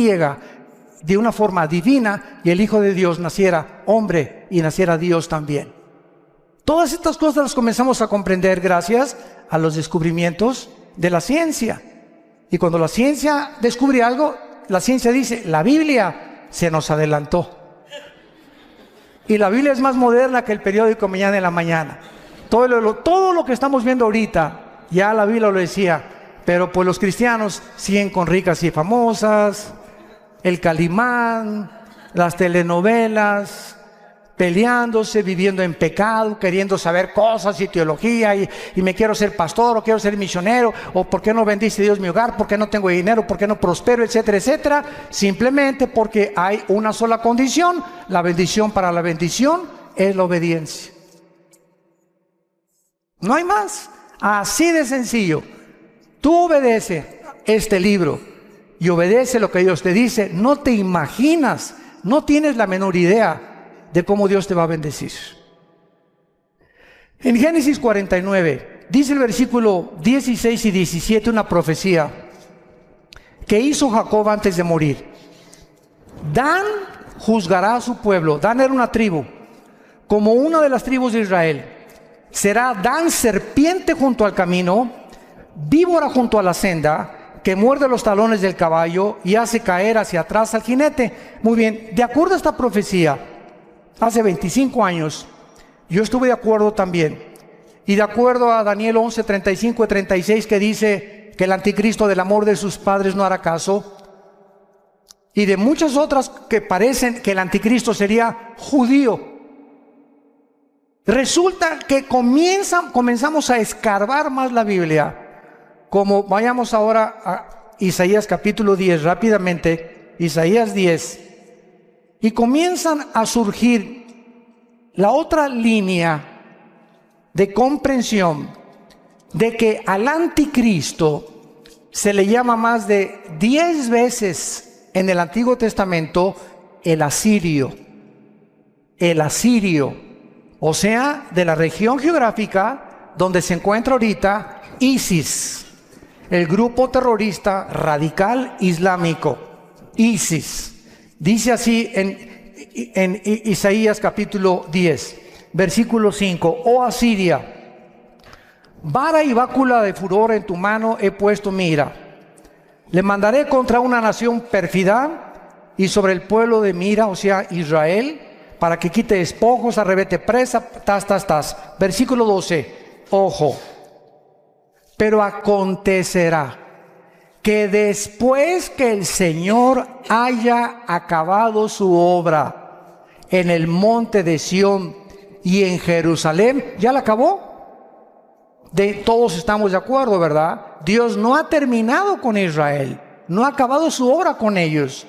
de una forma divina y el Hijo de Dios naciera hombre y naciera Dios también. Todas estas cosas las comenzamos a comprender gracias a los descubrimientos de la ciencia. Y cuando la ciencia descubre algo, la ciencia dice, la Biblia se nos adelantó. Y la Biblia es más moderna que el periódico Mañana en la Mañana. Todo lo que estamos viendo ahorita, ya la Biblia lo decía, pero pues los cristianos siguen con Ricas y Famosas, el Calimán, las telenovelas, peleándose, viviendo en pecado, queriendo saber cosas y teología, y me quiero ser pastor, o quiero ser misionero, o por qué no bendice Dios mi hogar, por qué no tengo dinero, por qué no prospero, etcétera, etcétera, simplemente porque hay una sola condición. La bendición para la bendición es la obediencia. No hay más, así de sencillo. Tú obedece este libro y obedece lo que Dios te dice, no te imaginas, no tienes la menor idea de cómo Dios te va a bendecir. En Génesis 49, dice el versículo 16 y 17, una profecía que hizo Jacob antes de morir. Dan juzgará a su pueblo. Dan era una tribu, como una de las tribus de Israel. Será Dan serpiente junto al camino, víbora junto a la senda, que muerde los talones del caballo y hace caer hacia atrás al jinete. Muy bien, de acuerdo a esta profecía, hace 25 años, yo estuve de acuerdo también. Y de acuerdo a Daniel 11, 35 y 36, que dice que el anticristo del amor de sus padres no hará caso. Y de muchas otras que parecen que el anticristo sería judío. Resulta que comenzamos a escarbar más la Biblia. Como vayamos ahora a Isaías capítulo 10, rápidamente, Isaías 10. Y comienzan a surgir la otra línea de comprensión de que al anticristo se le llama más de 10 veces en el Antiguo Testamento el asirio. El asirio, o sea, de la región geográfica donde se encuentra ahorita ISIS, el grupo terrorista radical islámico, ISIS. Dice así en Isaías capítulo 10, versículo 5, oh Asiria, vara y bácula de furor en tu mano he puesto mi ira. Le mandaré contra una nación pérfida y sobre el pueblo de mi ira, o sea, Israel, para que quite despojos, arrebete presa, Versículo 12, ojo, pero acontecerá que después que el Señor haya acabado su obra en el monte de Sión y en Jerusalén, ¿ya la acabó? Todos estamos de acuerdo, ¿verdad? Dios no ha terminado con Israel, no ha acabado su obra con ellos.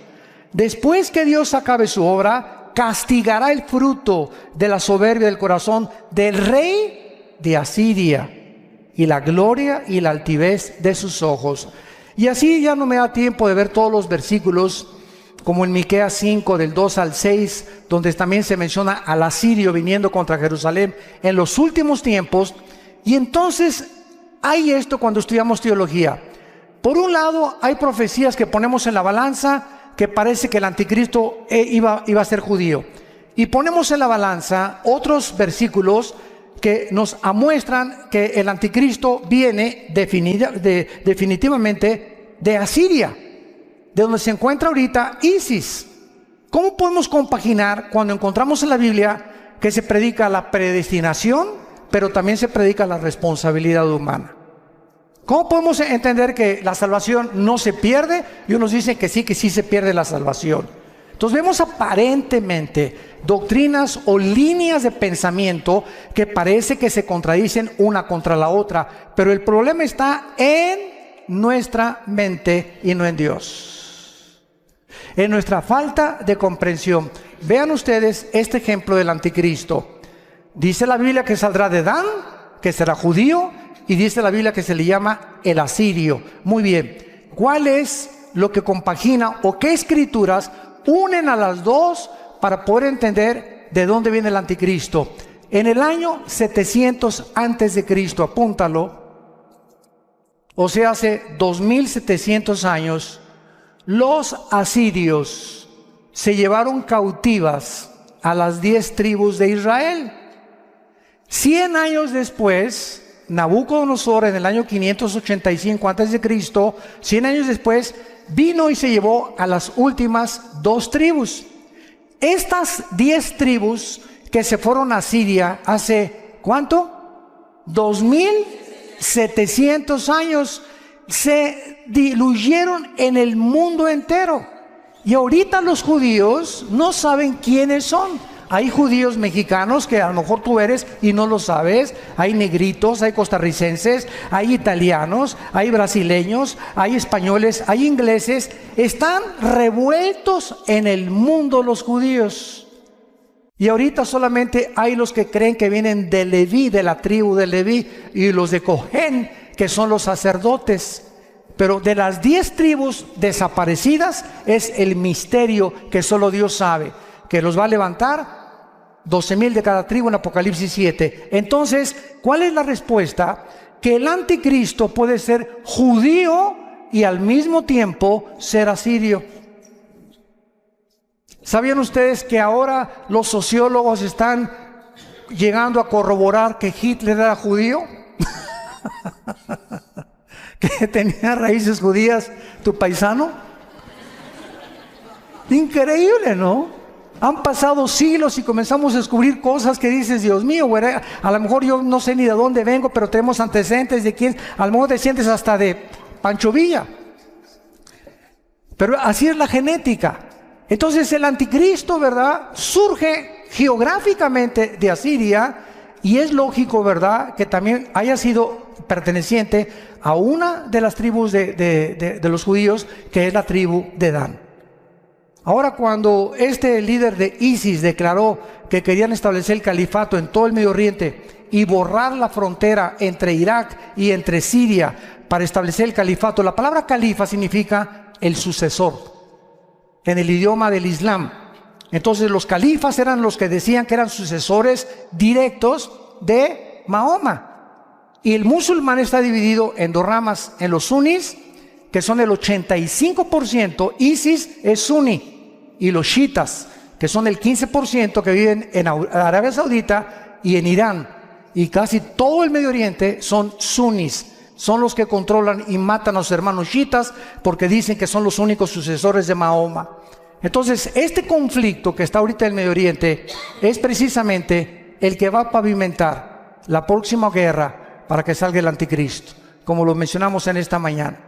Después que Dios acabe su obra, castigará el fruto de la soberbia del corazón del rey de Asiria y la gloria y la altivez de sus ojos. Y así ya no me da tiempo de ver todos los versículos, como en Miqueas 5, del 2 al 6, donde también se menciona al asirio viniendo contra Jerusalén en los últimos tiempos. Y entonces hay esto cuando estudiamos teología. Por un lado, hay profecías que ponemos en la balanza, que parece que el anticristo iba a ser judío. Y ponemos en la balanza otros versículos que nos amuestran que el anticristo viene definitivamente de Asiria, de donde se encuentra ahorita ISIS. ¿Cómo podemos compaginar cuando encontramos en la Biblia que se predica la predestinación, pero también se predica la responsabilidad humana? ¿Cómo podemos entender que la salvación no se pierde y unos dicen que sí se pierde la salvación? Entonces vemos aparentemente doctrinas o líneas de pensamiento que parece que se contradicen una contra la otra, pero el problema está en nuestra mente y no en Dios, en nuestra falta de comprensión. Vean ustedes este ejemplo del anticristo. Dice la Biblia que saldrá de Dan, que será judío, y dice la Biblia que se le llama el asirio. Muy bien, ¿cuál es lo que compagina o qué escrituras unen a las dos para poder entender de dónde viene el anticristo? En el año 700 antes de Cristo, apúntalo, o sea, hace 2700 años, los asirios se llevaron cautivas a las 10 tribus de Israel. 100 años después, Nabucodonosor, en el año 585 antes de Cristo, 100 años después, vino y se llevó a las últimas 2 tribus. Estas 10 tribus que se fueron a Siria hace, ¿cuánto? 2700 años, se diluyeron en el mundo entero. Y ahorita los judíos no saben quiénes son. Hay judíos mexicanos que a lo mejor tú eres y no lo sabes. Hay negritos, hay costarricenses, hay italianos, hay brasileños, hay españoles, hay ingleses. Están revueltos en el mundo los judíos. Y ahorita solamente hay los que creen que vienen de Leví, de la tribu de Leví, y los de Cojén, que son los sacerdotes. Pero de las 10 tribus desaparecidas es el misterio que solo Dios sabe, que los va a levantar 12,000 de cada tribu en Apocalipsis 7. Entonces, ¿cuál es la respuesta? Que el anticristo puede ser judío y al mismo tiempo ser asirio. ¿Sabían ustedes que ahora los sociólogos están llegando a corroborar que Hitler era judío? Que tenía raíces judías, tu paisano. Increíble, ¿no? Han pasado siglos y comenzamos a descubrir cosas que dices, Dios mío, güey, a lo mejor yo no sé ni de dónde vengo, pero tenemos antecedentes de quién, a lo mejor desciendes hasta de Pancho Villa. Pero así es la genética. Entonces el anticristo, ¿verdad?, surge geográficamente de Asiria, y es lógico, ¿verdad?, que también haya sido perteneciente a una de las tribus de los judíos, que es la tribu de Dan. Ahora, cuando este líder de ISIS declaró que querían establecer el califato en todo el Medio Oriente y borrar la frontera entre Irak y entre Siria para establecer el califato, la palabra califa significa el sucesor en el idioma del Islam. Entonces los califas eran los que decían que eran sucesores directos de Mahoma. Y el musulmán está dividido en 2 ramas, en los sunnis, que son el 85%, ISIS es suní, y los chiitas, que son el 15% que viven en Arabia Saudita y en Irán. Y casi todo el Medio Oriente son sunnis, son los que controlan y matan a sus hermanos chiitas porque dicen que son los únicos sucesores de Mahoma. Entonces, este conflicto que está ahorita en el Medio Oriente es precisamente el que va a pavimentar la próxima guerra para que salga el anticristo, como lo mencionamos en esta mañana.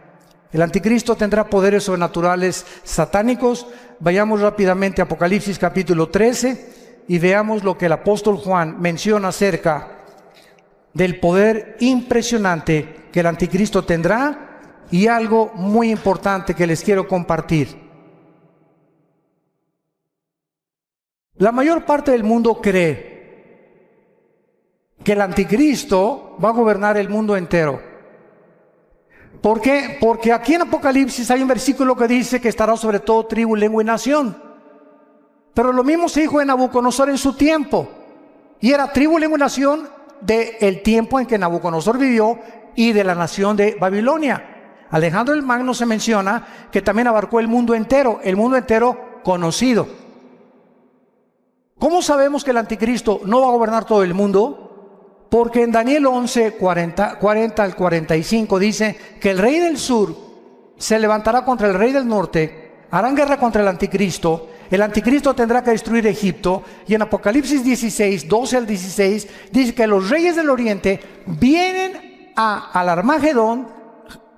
El anticristo tendrá poderes sobrenaturales satánicos. Vayamos rápidamente a Apocalipsis capítulo 13 y veamos lo que el apóstol Juan menciona acerca del poder impresionante que el anticristo tendrá, y algo muy importante que les quiero compartir. La mayor parte del mundo cree que el anticristo va a gobernar el mundo entero. ¿Por qué? Porque aquí en Apocalipsis hay un versículo que dice que estará sobre todo tribu, lengua y nación. Pero lo mismo se dijo de Nabucodonosor en su tiempo. Y era tribu, lengua y nación del tiempo en que Nabucodonosor vivió y de la nación de Babilonia. Alejandro el Magno se menciona que también abarcó el mundo entero conocido. ¿Cómo sabemos que el anticristo no va a gobernar todo el mundo? Porque en Daniel 11, 40 al 45 dice que el rey del sur se levantará contra el rey del norte, harán guerra contra el anticristo tendrá que destruir Egipto, y en Apocalipsis 16, 12 al 16 dice que los reyes del oriente vienen al Armagedón,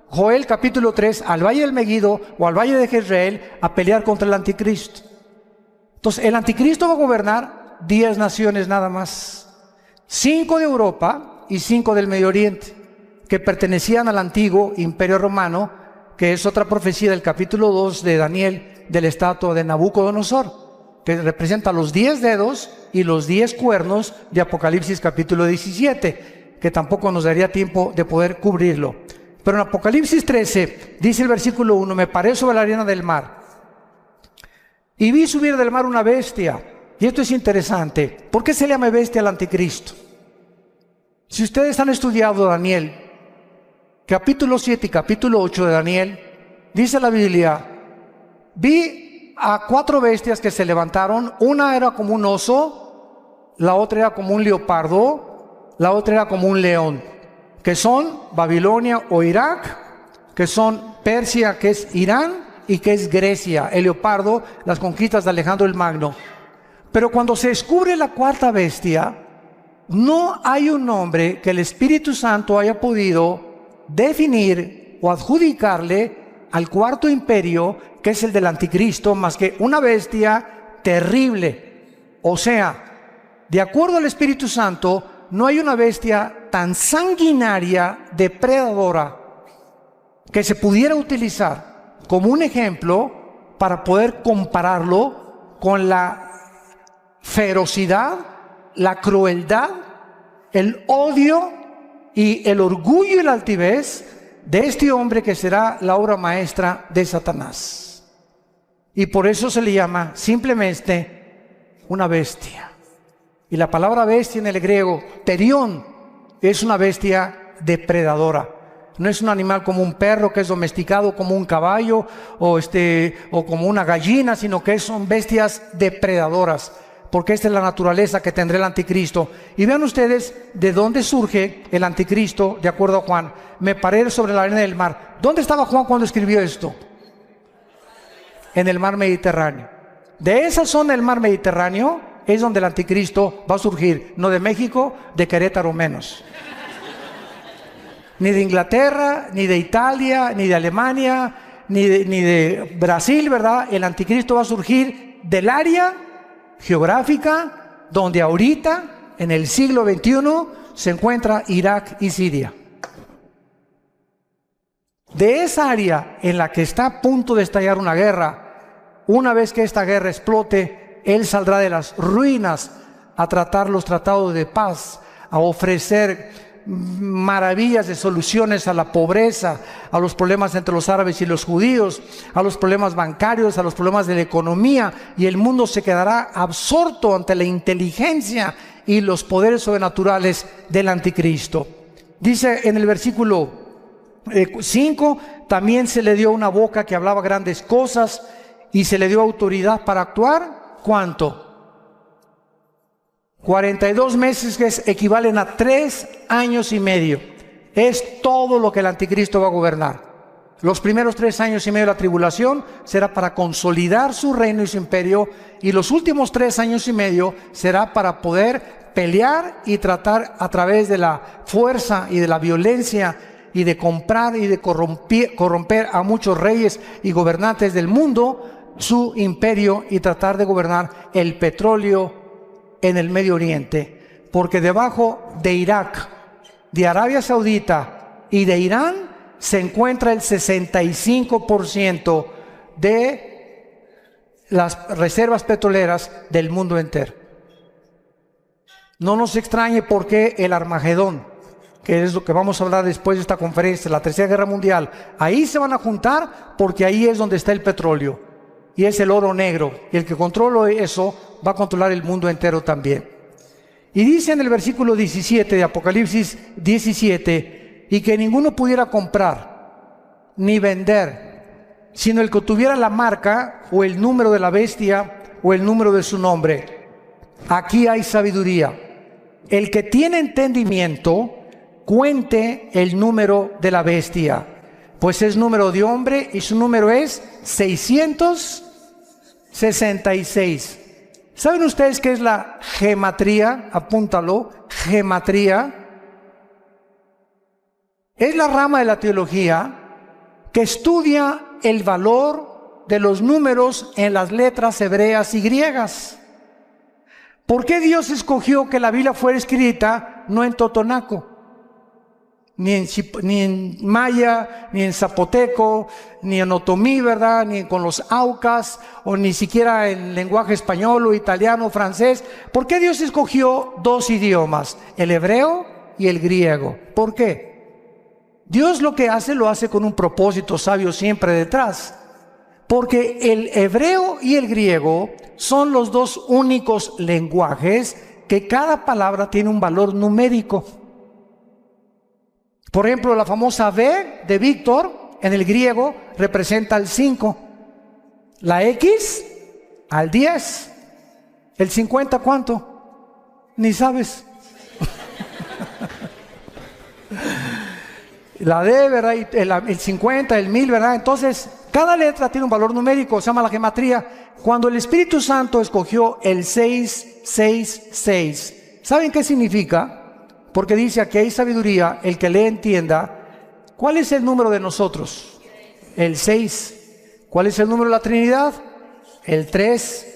Joel capítulo 3, al valle del Megido o al valle de Jezreel a pelear contra el anticristo. Entonces, el anticristo va a gobernar 10 naciones nada más. 5 de Europa y 5 del Medio Oriente, que pertenecían al antiguo Imperio Romano, que es otra profecía del capítulo 2 de Daniel, de la estatua de Nabucodonosor, que representa los 10 dedos y los 10 cuernos de Apocalipsis capítulo 17, que tampoco nos daría tiempo de poder cubrirlo. Pero en Apocalipsis 13, dice el versículo 1, me paré sobre la arena del mar, y vi subir del mar una bestia. Y esto es interesante. ¿Por qué se le llama bestia al anticristo? Si ustedes han estudiado Daniel, capítulo 7 y capítulo 8 de Daniel, dice la Biblia, vi a 4 bestias que se levantaron. Una era como un oso, la otra era como un leopardo, la otra era como un león, que son Babilonia o Irak, que son Persia, que es Irán, y que es Grecia. El leopardo, las conquistas de Alejandro el Magno. Pero cuando se descubre la 4ª bestia, no hay un nombre que el Espíritu Santo haya podido definir o adjudicarle al 4º imperio, que es el del anticristo, más que una bestia terrible. O sea, de acuerdo al Espíritu Santo, no hay una bestia tan sanguinaria, depredadora, que se pudiera utilizar como un ejemplo para poder compararlo con la ferocidad, la crueldad, el odio y el orgullo y la altivez de este hombre que será la obra maestra de Satanás. Y por eso se le llama simplemente una bestia. Y la palabra bestia en el griego, terión, es una bestia depredadora. No es un animal como un perro que es domesticado, como un caballo o como una gallina, sino que son bestias depredadoras, porque esta es la naturaleza que tendrá el anticristo. Y vean ustedes de dónde surge el anticristo, de acuerdo a Juan. Me paré sobre la arena del mar. ¿Dónde estaba Juan cuando escribió esto? En el mar Mediterráneo. De esa zona del mar Mediterráneo es donde el anticristo va a surgir, no de México, de Querétaro menos. Ni de Inglaterra, ni de Italia, ni de Alemania, ni de Brasil, ¿verdad? El anticristo va a surgir del área geográfica donde ahorita, en el siglo XXI, se encuentra Irak y Siria. De esa área en la que está a punto de estallar una guerra, una vez que esta guerra explote, él saldrá de las ruinas a tratar los tratados de paz, a ofrecer maravillas de soluciones a la pobreza, a los problemas entre los árabes y los judíos, a los problemas bancarios, a los problemas de la economía, y el mundo se quedará absorto ante la inteligencia y los poderes sobrenaturales del anticristo. Dice en el versículo 5, también se le dio una boca que hablaba grandes cosas y se le dio autoridad para actuar. ¿Cuánto? 42 meses, que equivalen a 3 años y medio. Es todo lo que el anticristo va a gobernar. Los primeros 3 años y medio de la tribulación será para consolidar su reino y su imperio, y los últimos 3 años y medio será para poder pelear y tratar a través de la fuerza y de la violencia y de comprar y de corromper a muchos reyes y gobernantes del mundo su imperio, y tratar de gobernar el petróleo en el Medio Oriente, porque debajo de Irak, de Arabia Saudita y de Irán se encuentra el 65% de las reservas petroleras del mundo entero. No nos extrañe por qué el Armagedón, que es lo que vamos a hablar después de esta conferencia, la Tercera Guerra Mundial, ahí se van a juntar, porque ahí es donde está el petróleo y es el oro negro, y el que controla eso va a controlar el mundo entero también. Y dice en el versículo 17 de Apocalipsis 17, y que ninguno pudiera comprar ni vender, sino el que tuviera la marca o el número de la bestia o el número de su nombre. Aquí hay sabiduría. El que tiene entendimiento, cuente el número de la bestia, pues es número de hombre y su número es 666. ¿Saben ustedes qué es la gematría? Apúntalo, gematría. Es la rama de la teología que estudia el valor de los números en las letras hebreas y griegas. ¿Por qué Dios escogió que la Biblia fuera escrita no en totonaco, ni en maya, ni en zapoteco, ni en otomí, ¿verdad? Ni con los aucas, o ni siquiera en lenguaje español o italiano o francés? ¿Por qué Dios escogió dos idiomas, el hebreo y el griego? ¿Por qué? Dios lo que hace, lo hace con un propósito sabio siempre detrás. Porque el hebreo y el griego son los dos únicos lenguajes que cada palabra tiene un valor numérico. Por ejemplo, la famosa V de Víctor en el griego representa al 5, la X al 10, el 50 ¿cuánto? Ni sabes. La D, ¿verdad? El 50, el 1000, ¿verdad? Entonces, cada letra tiene un valor numérico, se llama la gematría. Cuando el Espíritu Santo escogió el 666, ¿saben qué significa? Porque dice: aquí hay sabiduría, el que le entienda. ¿Cuál es el número de nosotros? El 6. ¿Cuál es el número de la Trinidad? El 3.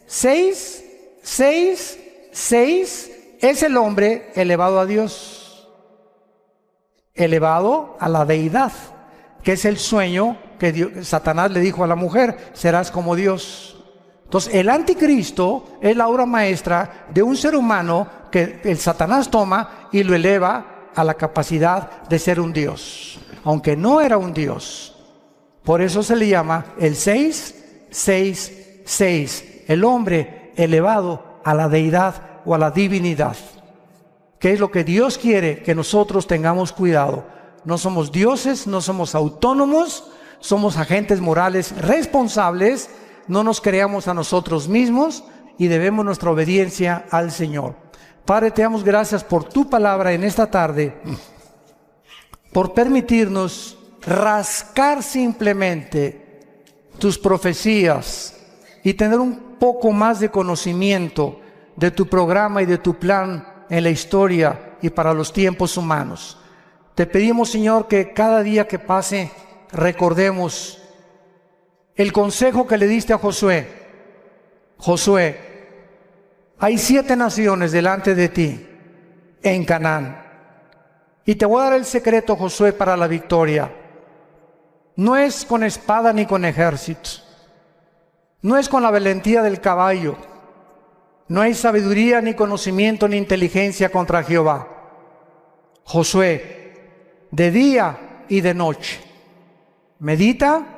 6, 6, 6 es el hombre elevado a Dios, elevado a la deidad, que es el sueño que Satanás le dijo a la mujer: serás como Dios. Entonces, el anticristo es la obra maestra de un ser humano que el Satanás toma y lo eleva a la capacidad de ser un Dios, aunque no era un Dios. Por eso se le llama el 666, el hombre elevado a la deidad o a la divinidad, que es lo que Dios quiere que nosotros tengamos cuidado. No somos dioses, no somos autónomos, somos agentes morales responsables. No nos creamos a nosotros mismos y debemos nuestra obediencia al Señor. Padre, te damos gracias por tu palabra en esta tarde, por permitirnos rascar simplemente tus profecías y tener un poco más de conocimiento de tu programa y de tu plan en la historia y para los tiempos humanos. Te pedimos, Señor, que cada día que pase recordemos el consejo que le diste a Josué. Josué, hay 7 naciones delante de ti en Canaán, y te voy a dar el secreto, Josué, para la victoria. No es con espada ni con ejército, no es con la valentía del caballo, no hay sabiduría ni conocimiento ni inteligencia contra Jehová. Josué, de día y de noche, medita,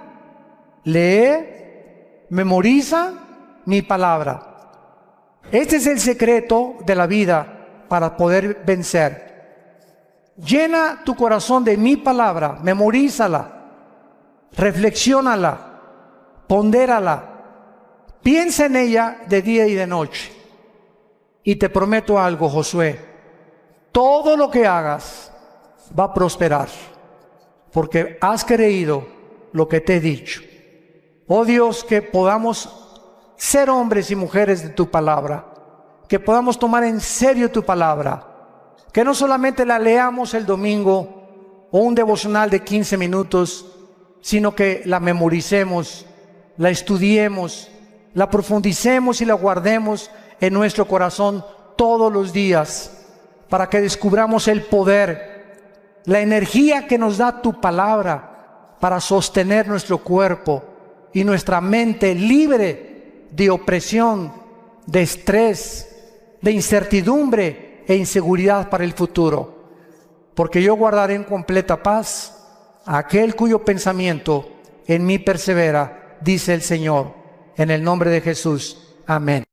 lee, memoriza mi palabra. Este es el secreto de la vida para poder vencer. Llena tu corazón de mi palabra, memorízala, reflexiónala, pondérala, piensa en ella de día y de noche. Y te prometo algo, Josué: todo lo que hagas va a prosperar, porque has creído lo que te he dicho. Oh Dios, que podamos ser hombres y mujeres de tu palabra, que podamos tomar en serio tu palabra, que no solamente la leamos el domingo o un devocional de 15 minutos, sino que la memoricemos, la estudiemos, la profundicemos y la guardemos en nuestro corazón todos los días, para que descubramos el poder, la energía que nos da tu palabra para sostener nuestro cuerpo y nuestra mente libre de opresión, de estrés, de incertidumbre e inseguridad para el futuro. Porque yo guardaré en completa paz a aquel cuyo pensamiento en mí persevera, dice el Señor. En el nombre de Jesús. Amén.